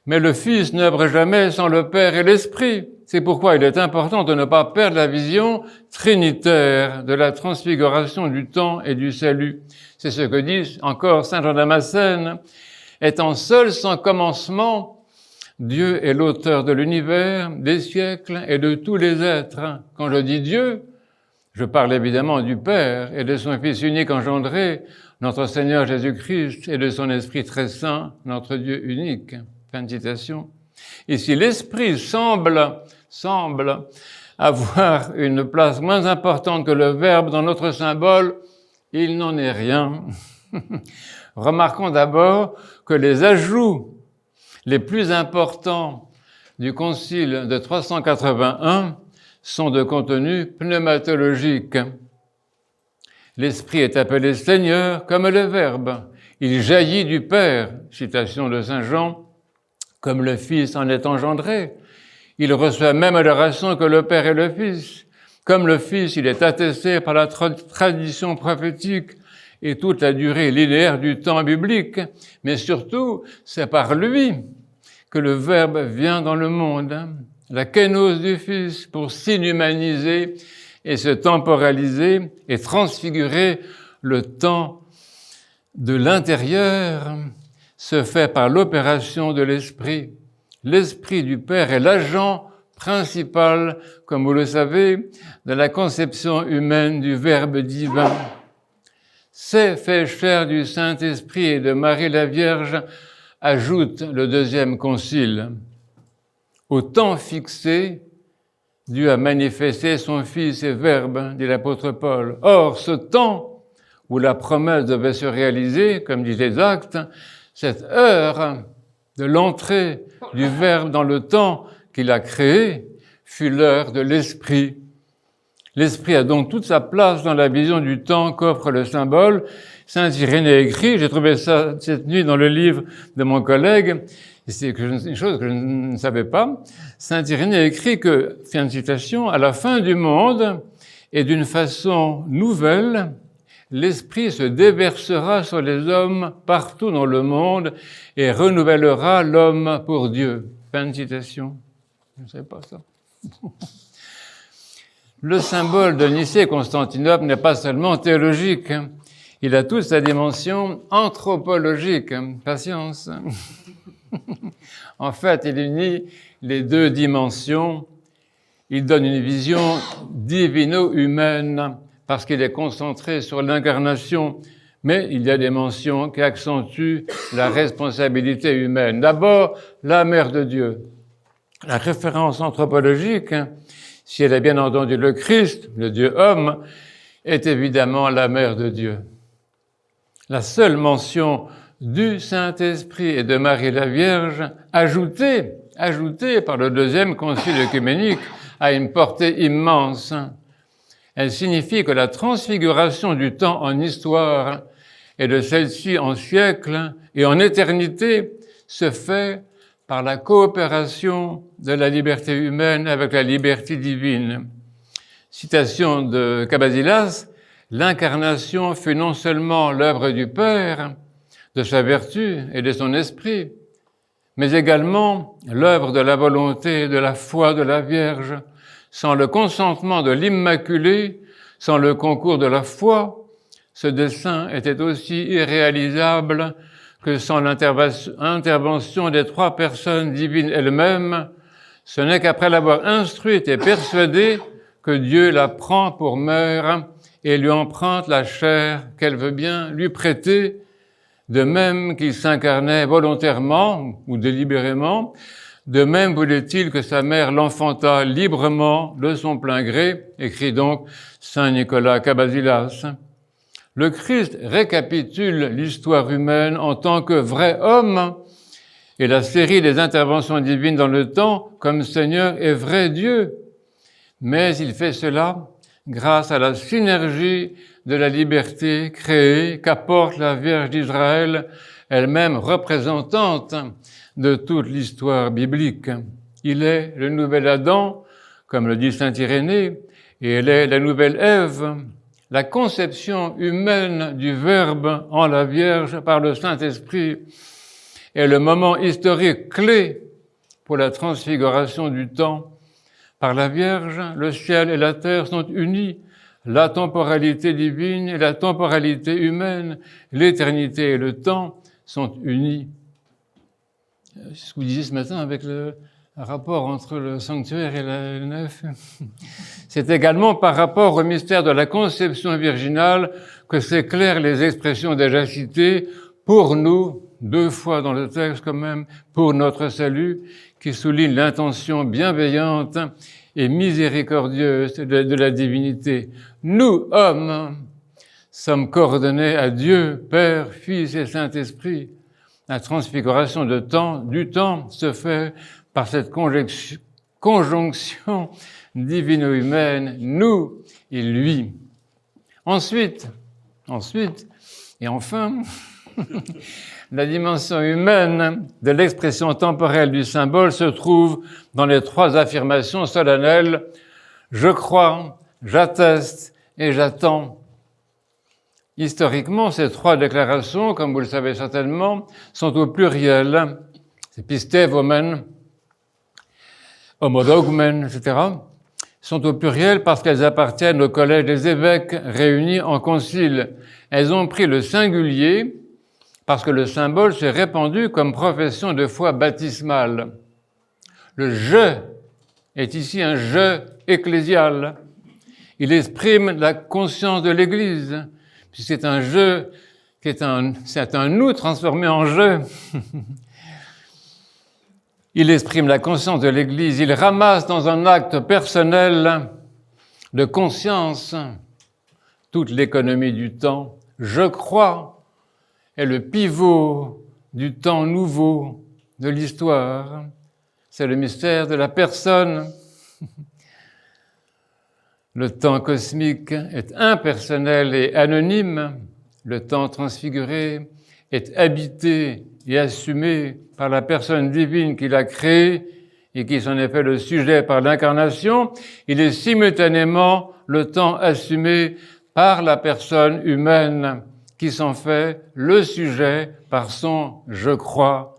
mais le Fils n'œuvre jamais sans le Père et l'Esprit. C'est pourquoi il est important de ne pas perdre la vision trinitaire de la transfiguration du temps et du salut. C'est ce que dit encore saint Jean Damascène. Étant seul sans commencement, Dieu est l'auteur de l'univers, des siècles et de tous les êtres. Quand je dis Dieu, je parle évidemment du Père et de son Fils unique engendré, notre Seigneur Jésus-Christ, et de son Esprit très saint, notre Dieu unique. Fin de citation. Ici, l'Esprit semble avoir une place moins importante que le Verbe dans notre symbole. Il n'en est rien. Remarquons d'abord que les ajouts les plus importants du Concile de 381 sont de contenu pneumatologique. L'Esprit est appelé Seigneur comme le Verbe. Il jaillit du Père, citation de saint Jean, comme le Fils en est engendré. Il reçoit même adoration que le Père et le Fils. Comme le Fils, il est attesté par la tradition prophétique et toute la durée linéaire du temps biblique. Mais surtout, c'est par lui que le Verbe vient dans le monde. La kénose du Fils pour s'inhumaniser et se temporaliser et transfigurer le temps de l'intérieur se fait par l'opération de l'Esprit. L'Esprit du Père est l'agent principal, comme vous le savez, de la conception humaine du Verbe divin. C'est fait chair du Saint-Esprit et de Marie la Vierge, ajoute le deuxième concile. Au temps fixé, Dieu a manifesté son Fils et Verbe, dit l'apôtre Paul. Or, ce temps où la promesse devait se réaliser, comme disent les Actes, cette heure de l'entrée du Verbe dans le temps qu'il a créé fut l'heure de l'Esprit. L'Esprit a donc toute sa place dans la vision du temps qu'offre le symbole. Saint Irénée écrit, j'ai trouvé ça cette nuit dans le livre de mon collègue, et c'est une chose que je ne savais pas. Saint Irénée écrit que, fin de citation, à la fin du monde, et d'une façon nouvelle, l'Esprit se déversera sur les hommes partout dans le monde et renouvellera l'homme pour Dieu. Fin de citation. Je ne savais pas ça. Le symbole de Nicée-Constantinople n'est pas seulement théologique. Il a toute sa dimension anthropologique. Patience. En fait, il unit les deux dimensions. Il donne une vision divino-humaine parce qu'il est concentré sur l'incarnation, mais il y a des mentions qui accentuent la responsabilité humaine. D'abord, la mère de Dieu. La référence anthropologique, si elle est bien entendu le Christ, le Dieu homme, est évidemment la mère de Dieu. La seule mention du Saint-Esprit et de Marie la Vierge, ajoutée par le deuxième concile œcuménique, a une portée immense. Elle signifie que la transfiguration du temps en histoire et de celle-ci en siècle et en éternité se fait par la coopération de la liberté humaine avec la liberté divine. Citation de Cabasilas, l'incarnation fut non seulement l'œuvre du Père, de sa vertu et de son esprit, mais également l'œuvre de la volonté et de la foi de la Vierge. Sans le consentement de l'Immaculée, Sans le concours de la foi, ce dessein était aussi irréalisable que sans l'intervention des trois personnes divines elles-mêmes. Ce n'est qu'après l'avoir instruite et persuadée que Dieu la prend pour mère et lui emprunte la chair qu'elle veut bien lui prêter, de même qu'il s'incarnait volontairement ou délibérément, de même voulait-il que sa mère l'enfantât librement de son plein gré, écrit donc saint Nicolas Cabasilas. Le Christ récapitule l'histoire humaine en tant que vrai homme et la série des interventions divines dans le temps comme Seigneur et vrai Dieu. Mais il fait cela grâce à la synergie de la liberté créée qu'apporte la Vierge d'Israël, elle-même représentante de toute l'histoire biblique. Il est le nouvel Adam, comme le dit saint Irénée, et elle est la nouvelle Ève, la conception humaine du Verbe en la Vierge par le Saint-Esprit est le moment historique clé pour la transfiguration du temps. Par la Vierge, le ciel et la terre sont unis, la temporalité divine et la temporalité humaine, l'éternité et le temps sont unis. C'est ce que vous disiez ce matin avec le rapport entre le sanctuaire et la nef. C'est également par rapport au mystère de la conception virginale que s'éclairent les expressions déjà citées pour nous, 2 fois dans le texte quand même, pour notre salut, qui souligne l'intention bienveillante et miséricordieuse de la divinité. Nous, hommes, sommes coordonnés à Dieu, Père, Fils et Saint-Esprit. La transfiguration du temps se fait par cette conjonction divino-humaine, nous et lui. Ensuite, et enfin, la dimension humaine de l'expression temporelle du symbole se trouve dans les 3 affirmations solennelles « Je crois, j'atteste et j'attends ». Historiquement, ces 3 déclarations, comme vous le savez certainement, sont au pluriel. C'est pistevomen, homodogmen, etc. sont au pluriel parce qu'elles appartiennent au collège des évêques réunis en concile. Elles ont pris le singulier parce que le symbole s'est répandu comme profession de foi baptismale. Le « je » est ici un « je » ecclésial. Il exprime la conscience de l'Église, puis c'est un « je » c'est un « nous » transformé en « je ». Il exprime la conscience de l'Église, il ramasse dans un acte personnel de conscience toute l'économie du temps. Je crois est le pivot du temps nouveau de l'histoire. C'est le mystère de la personne. Le temps cosmique est impersonnel et anonyme. Le temps transfiguré est habité et assumé par la personne divine qui l'a créé et qui s'en est fait le sujet par l'incarnation. Il est simultanément le temps assumé par la personne humaine qui s'en fait le sujet par son « je crois ».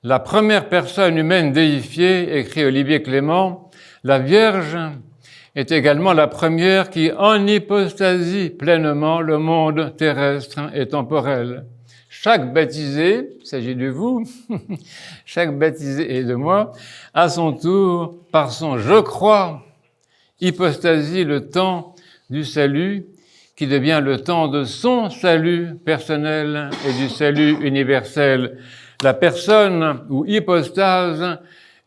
La première personne humaine déifiée, écrit Olivier Clément, la Vierge, est également la première qui en hypostasie pleinement le monde terrestre et temporel. Chaque baptisé, il s'agit de vous, chaque baptisé et de moi, à son tour, par son « je crois », hypostasie le temps du salut, qui devient le temps de son salut personnel et du salut universel. La personne ou hypostase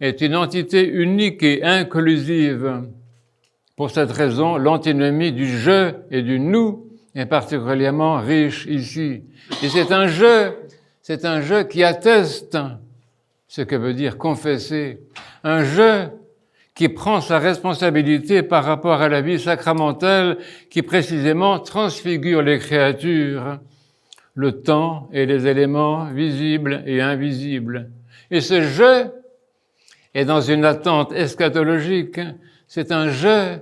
est une entité unique et inclusive. Pour cette raison, l'antinomie du « je » et du « nous » est particulièrement riche ici. Et c'est un je qui atteste ce que veut dire confesser. Un je qui prend sa responsabilité par rapport à la vie sacramentelle qui précisément transfigure les créatures, le temps et les éléments visibles et invisibles. Et ce je est dans une attente eschatologique. C'est un je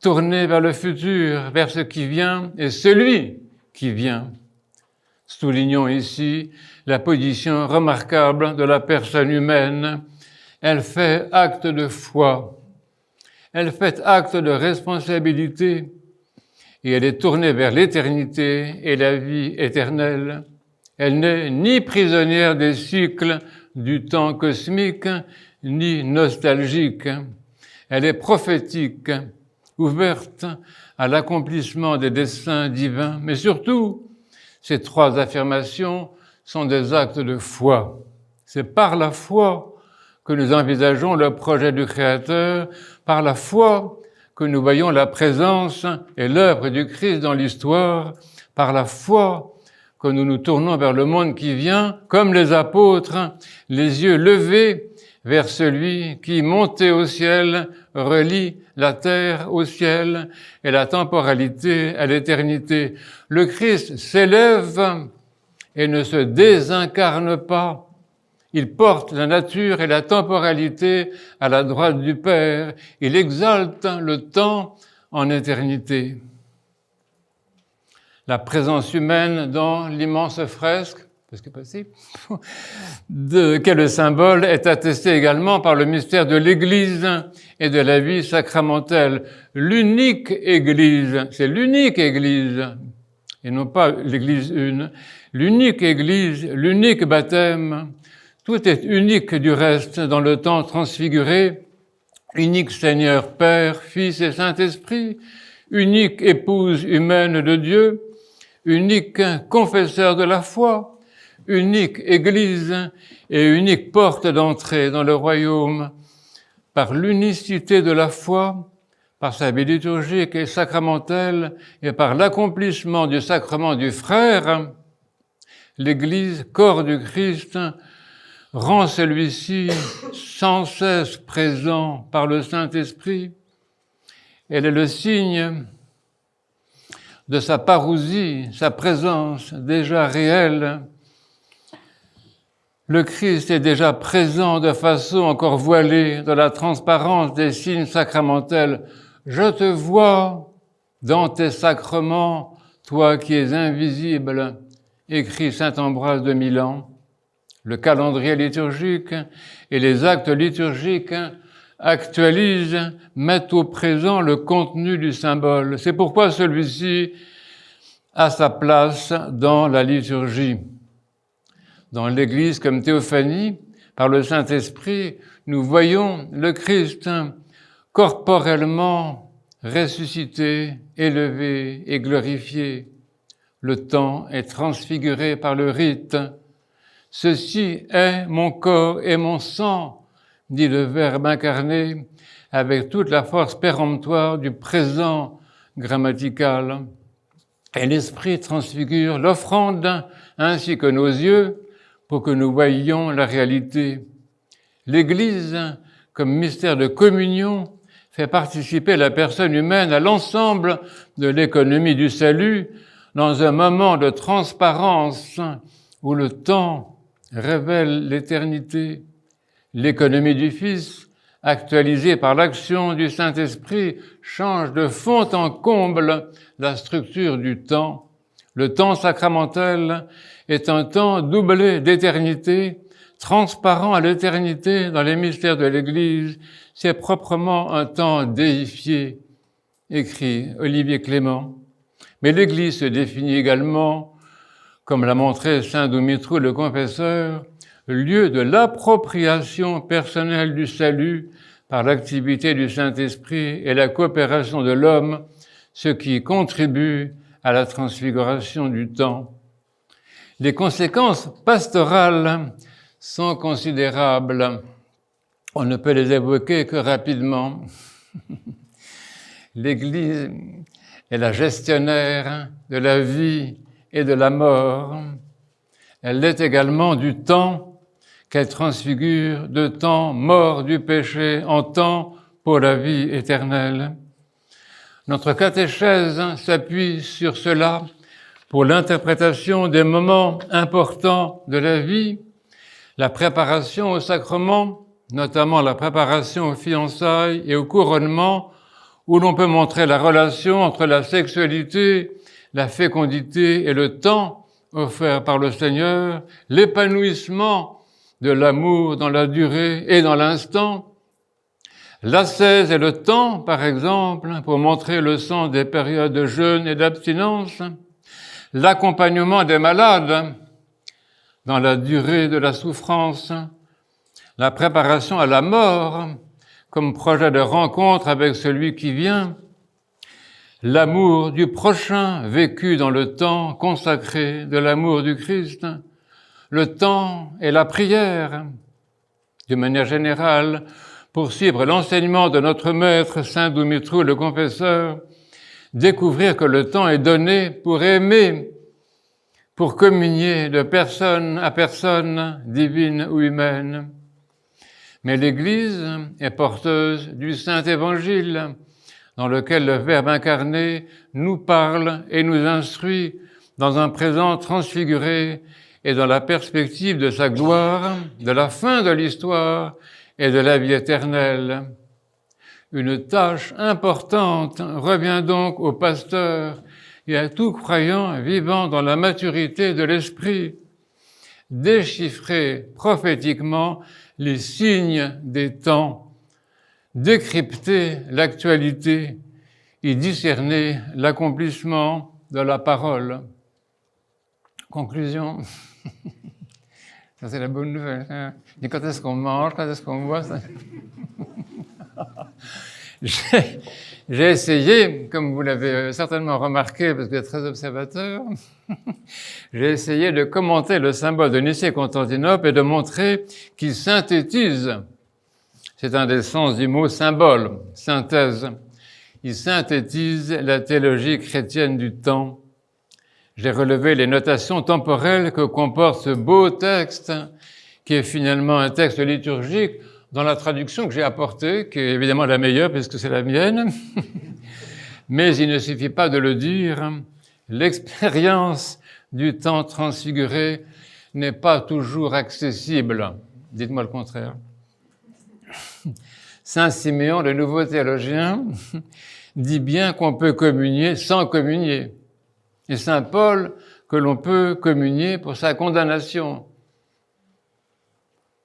tourné vers le futur, vers ce qui vient et celui qui vient. Soulignons ici la position remarquable de la personne humaine. Elle fait acte de foi. Elle fait acte de responsabilité et elle est tournée vers l'éternité et la vie éternelle. Elle n'est ni prisonnière des cycles du temps cosmique, ni nostalgique. Elle est prophétique, ouverte à l'accomplissement des desseins divins, mais surtout, ces trois affirmations sont des actes de foi. C'est par la foi que nous envisageons le projet du Créateur, par la foi que nous voyons la présence et l'œuvre du Christ dans l'histoire, par la foi que nous nous tournons vers le monde qui vient, comme les apôtres, les yeux levés vers celui qui, monté au ciel, relie la terre au ciel et la temporalité à l'éternité. Le Christ s'élève et ne se désincarne pas. Il porte la nature et la temporalité à la droite du Père. Il exalte le temps en éternité. La présence humaine dans l'immense fresque, est-ce que possible, qu'est le symbole, est attestée également par le mystère de l'Église et de la vie sacramentelle. L'unique Église, c'est l'unique Église, et non pas l'Église une, l'unique Église, l'unique baptême, tout est unique du reste dans le temps transfiguré, unique Seigneur, Père, Fils et Saint-Esprit, unique épouse humaine de Dieu, unique confesseur de la foi, unique Église et unique porte d'entrée dans le royaume. Par l'unicité de la foi, par sa vie liturgique et sacramentelle et par l'accomplissement du sacrement du frère, l'Église, corps du Christ, rend celui-ci sans cesse présent par le Saint-Esprit. Elle est le signe de sa parousie, sa présence déjà réelle. Le Christ est déjà présent de façon encore voilée dans la transparence des signes sacramentels. Je te vois dans tes sacrements, toi qui es invisible, écrit saint Ambroise de Milan. Le calendrier liturgique et les actes liturgiques actualisent, mettent au présent le contenu du symbole. C'est pourquoi celui-ci a sa place dans la liturgie. Dans l'Église comme théophanie, par le Saint-Esprit, nous voyons le Christ corporellement ressuscité, élevé et glorifié. Le temps est transfiguré par le rite. Ceci est mon corps et mon sang, dit le Verbe incarné, avec toute la force péremptoire du présent grammatical. Et l'Esprit transfigure l'offrande ainsi que nos yeux pour que nous voyions la réalité. L'Église, comme mystère de communion, fait participer la personne humaine à l'ensemble de l'économie du salut dans un moment de transparence où le temps révèle l'éternité. L'économie du Fils, actualisée par l'action du Saint-Esprit, change de fond en comble la structure du temps. Le temps sacramentel est un temps doublé d'éternité, transparent à l'éternité dans les mystères de l'Église. C'est proprement un temps déifié, écrit Olivier Clément. Mais l'Église se définit également, comme l'a montré saint Dumitru le confesseur, lieu de l'appropriation personnelle du salut par l'activité du Saint-Esprit et la coopération de l'homme, ce qui contribue à la transfiguration du temps. Les conséquences pastorales sont considérables. On ne peut les évoquer que rapidement. L'Église est la gestionnaire de la vie et de la mort. Elle l'est également du temps qu'elle transfigure, de temps mort du péché en temps pour la vie éternelle. Notre catéchèse s'appuie sur cela pour l'interprétation des moments importants de la vie, la préparation au sacrement, notamment la préparation aux fiançailles et au couronnement, où l'on peut montrer la relation entre la sexualité, la fécondité et le temps offert par le Seigneur, l'épanouissement de l'amour dans la durée et dans l'instant, L'ascèse et le temps, par exemple, pour montrer le sens des périodes de jeûne et d'abstinence. L'accompagnement des malades dans la durée de la souffrance. La préparation à la mort comme projet de rencontre avec celui qui vient. L'amour du prochain vécu dans le temps consacré de l'amour du Christ. Le temps et la prière. De manière générale, pour suivre l'enseignement de notre maître Saint Dumitru le Confesseur, découvrir que le temps est donné pour aimer, pour communier de personne à personne, divine ou humaine. Mais l'Église est porteuse du Saint Évangile, dans lequel le Verbe incarné nous parle et nous instruit dans un présent transfiguré et dans la perspective de sa gloire, de la fin de l'histoire et de la vie éternelle. Une tâche importante revient donc au pasteur et à tout croyant vivant dans la maturité de l'esprit, déchiffrer prophétiquement les signes des temps, décrypter l'actualité et discerner l'accomplissement de la parole. Conclusion. Ça, c'est la bonne nouvelle. Hein? Et quand est-ce qu'on mange, quand est-ce qu'on boit ça? J'ai essayé, comme vous l'avez certainement remarqué, parce que vous êtes très observateur, j'ai essayé de commenter le symbole de Nicée-Constantinople et de montrer qu'il synthétise, c'est un des sens du mot symbole, synthèse, il synthétise la théologie chrétienne du temps. J'ai relevé les notations temporelles que comporte ce beau texte, qui est finalement un texte liturgique, dans la traduction que j'ai apportée, qui est évidemment la meilleure puisque c'est la mienne. Mais il ne suffit pas de le dire, l'expérience du temps transfiguré n'est pas toujours accessible. Dites-moi le contraire. Saint Siméon, le nouveau théologien, dit bien qu'on peut communier sans communier. Et saint Paul, que l'on peut communier pour sa condamnation.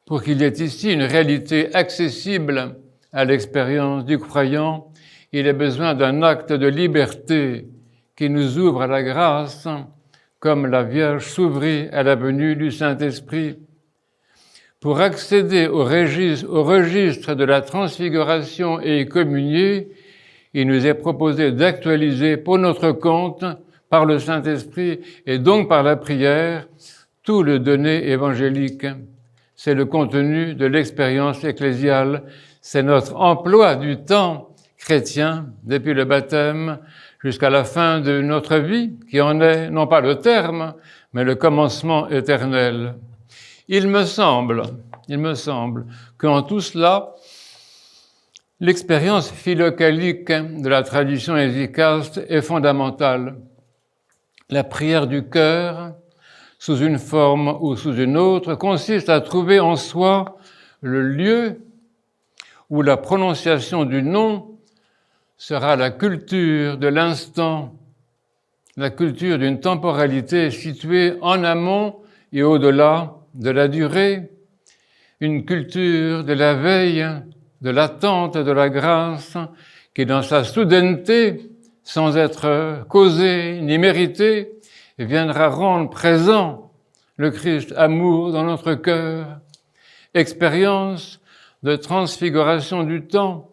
Pour qu'il y ait ici une réalité accessible à l'expérience du croyant, il a besoin d'un acte de liberté qui nous ouvre à la grâce, comme la Vierge s'ouvrit à la venue du Saint-Esprit. Pour accéder au registre de la transfiguration et y communier, il nous est proposé d'actualiser pour notre compte, par le Saint-Esprit et donc par la prière, tout le donné évangélique. C'est le contenu de l'expérience ecclésiale, c'est notre emploi du temps chrétien depuis le baptême jusqu'à la fin de notre vie, qui en est non pas le terme, mais le commencement éternel. Il me semble qu'en tout cela, l'expérience philocalique de la tradition hésicaste est fondamentale. La prière du cœur, sous une forme ou sous une autre, consiste à trouver en soi le lieu où la prononciation du nom sera la culture de l'instant, la culture d'une temporalité située en amont et au-delà de la durée, une culture de la veille, de l'attente de la grâce, qui dans sa soudaineté, sans être causée ni méritée, viendra rendre présent le Christ amour dans notre cœur, expérience de transfiguration du temps,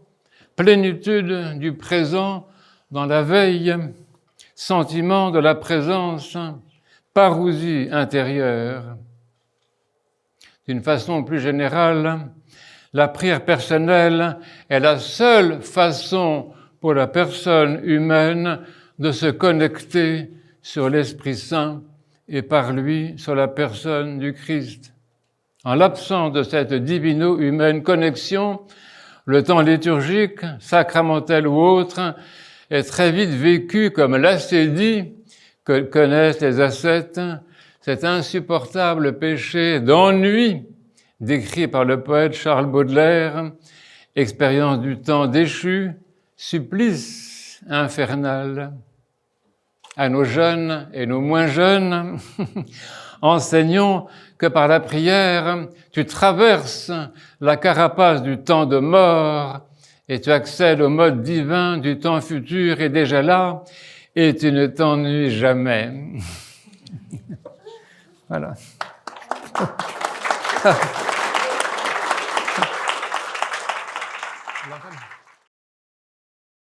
plénitude du présent dans la veille, sentiment de la présence, parousie intérieure. D'une façon plus générale, la prière personnelle est la seule façon pour la personne humaine de se connecter sur l'Esprit Saint et par lui sur la personne du Christ. En l'absence de cette divino-humaine connexion, le temps liturgique, sacramentel ou autre, est très vite vécu comme l'ascédie que connaissent les ascètes, cet insupportable péché d'ennui décrit par le poète Charles Baudelaire, expérience du temps déchu, supplice infernal. À nos jeunes et nos moins jeunes, enseignons que par la prière, tu traverses la carapace du temps de mort et tu accèdes au mode divin du temps futur est déjà là, et tu ne t'ennuies jamais. Voilà.